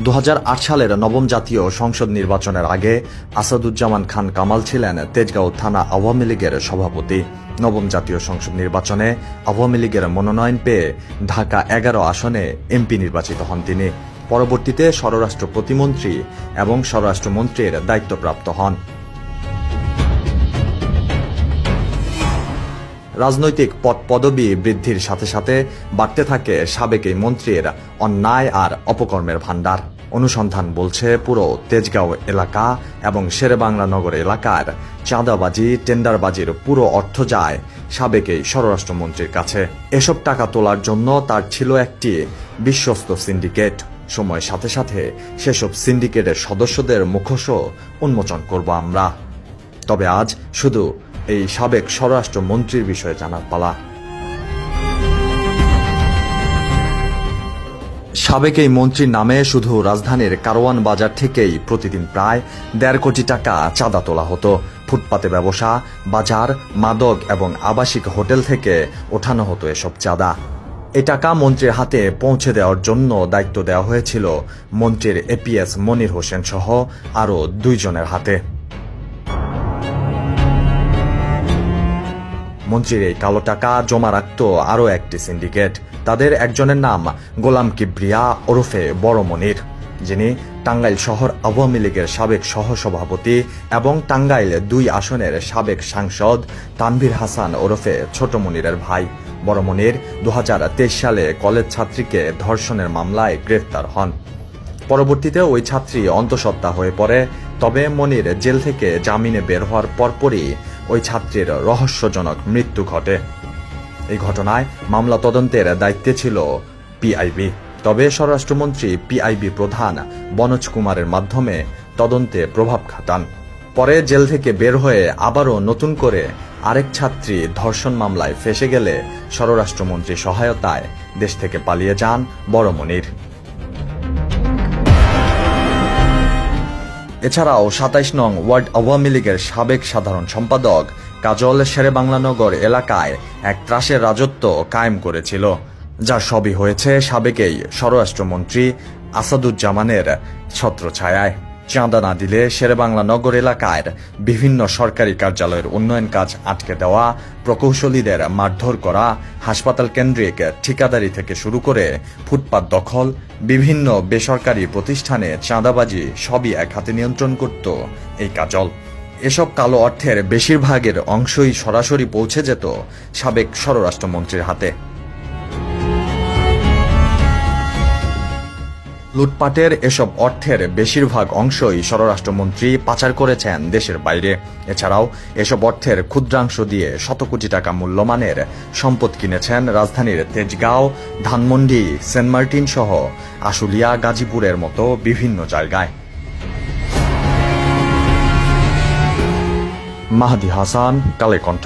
2008 সালের নবম জাতীয় সংসদ নির্বাচনের আগে আসাদুজ্জামান খান কামাল ছিলেন তেজগাঁও থানা আওয়ামী লীগের সভাপতি। নবম জাতীয় সংসদ নির্বাচনে আওয়ামী লীগের মনোনয়ন পেয়ে ঢাকা 11 আসনে এমপি নির্বাচিত হন তিনি। পরবর্তীতে স্বরাষ্ট্র প্রতিমন্ত্রী এবং স্বরাষ্ট্রমন্ত্রীর দায়িত্বপ্রাপ্ত হন। রাজনৈতিক পদবি বৃদ্ধির সাথে সাথে বাড়তে থাকে সাবেক এই মন্ত্রীর অন্যায় আর অপকর্মের ভাণ্ডার। অনুসন্ধান বলছে পুরো তেজগাঁও এলাকা এবং শেরেবাংলা নগর এলাকার চাঁদাবাজি টেন্ডারবাজির পুরো অর্থ যায় সাবেক এই স্বরাষ্ট্রমন্ত্রীর কাছে। এসব টাকা তোলার জন্য তার ছিল একটি বিশ্বস্ত সিন্ডিকেট। সময়ের সাথে সাথে সেসব সিন্ডিকেটের সদস্যদের মুখোশও উন্মোচন করব আমরা। তবে আজ শুধু এই সাবেক স্বরাষ্ট্রমন্ত্রীর বিষয়ে জানার পালা। সাবেক এই মন্ত্রীর নামে শুধু রাজধানীর কারওয়ান বাজার থেকেই প্রতিদিন প্রায় 1.5 কোটি টাকা চাঁদা তোলা হতো। ফুটপাতে ব্যবসা, বাজার, মাদক এবং আবাসিক হোটেল থেকে ওঠানো হতো এসব চাঁদা। এই টাকা মন্ত্রীর হাতে পৌঁছে দেওয়ার জন্য দায়িত্ব দেওয়া হয়েছিল মন্ত্রীর এপিএস মনির হোসেন সহ আরও 2 জনের হাতে। মন্ত্রীর এই কালো টাকা জমা রাখত আরও একটি সিন্ডিকেট। তাদের একজনের নাম গোলাম কিবরিয়া ওরফে বড় মনির, যিনি টাঙ্গাইল শহর আওয়ামী লীগের সাবেক সহসভাপতি এবং টাঙ্গাইল 2 আসনের সাবেক সাংসদ তানভীর হাসান ওরফে ছোট মনিরের ভাই। বড় মনির 2023 সালে কলেজ ছাত্রীকে ধর্ষণের মামলায় গ্রেফতার হন। পরবর্তীতে ওই ছাত্রী অন্তঃসত্ত্বা হয়ে পড়ে। তবে মনির জেল থেকে জামিনে বের হওয়ার পরপরই ওই ছাত্রীর রহস্যজনক মৃত্যু ঘটে। এই ঘটনায় মামলা তদন্তের দায়িত্বে ছিল পিআইবি। তবে স্বরাষ্ট্রমন্ত্রী পিআইবি প্রধান বনোজ কুমারের মাধ্যমে তদন্তে প্রভাব খাটান। পরে জেল থেকে বের হয়ে আবারও নতুন করে আরেক ছাত্রী ধর্ষণ মামলায় ফেঁসে গেলে স্বরাষ্ট্রমন্ত্রীর সহায়তায় দেশ থেকে পালিয়ে যান বড় মনির। এছাড়াও 27 নং ওয়ার্ড আওয়ামী লীগের সাবেক সাধারণ সম্পাদক কাজল শেরেবাংলানগর এলাকায় এক ত্রাসের রাজত্ব কায়েম করেছিল, যার সবই হয়েছে সাবেক এই স্বরাষ্ট্রমন্ত্রী আসাদুজ্জামানের ছত্রছায়ায়। চাঁদা না দিলে শেরেবাংলানগর এলাকায় বিভিন্ন সরকারি কার্যালয়ের উন্নয়ন কাজ আটকে দেওয়া, প্রকৌশলীদের মারধর করা, হাসপাতাল কেন্দ্রিক ঠিকাদারি থেকে শুরু করে ফুটপাত দখল, বিভিন্ন বেসরকারি প্রতিষ্ঠানে চাঁদাবাজি সবই এক হাতে নিয়ন্ত্রণ করত এই কাজল। এসব কালো অর্থের বেশিরভাগের অংশই সরাসরি পৌঁছে যেত সাবেক স্বরাষ্ট্রমন্ত্রীর হাতে। লুটপাটের এসব অর্থের বেশিরভাগ অংশই স্বরাষ্ট্রমন্ত্রী পাচার করেছেন দেশের বাইরে। এছাড়াও এসব অর্থের ক্ষুদ্রাংশ দিয়ে শত কোটি টাকা মূল্যমানের সম্পদ কিনেছেন রাজধানীর তেজগাঁও, ধানমন্ডি, সেন্ট মার্টিন সহ আশুলিয়া, গাজীপুরের মতো বিভিন্ন জায়গায়। মাহদি হাসান, কালের কণ্ঠ।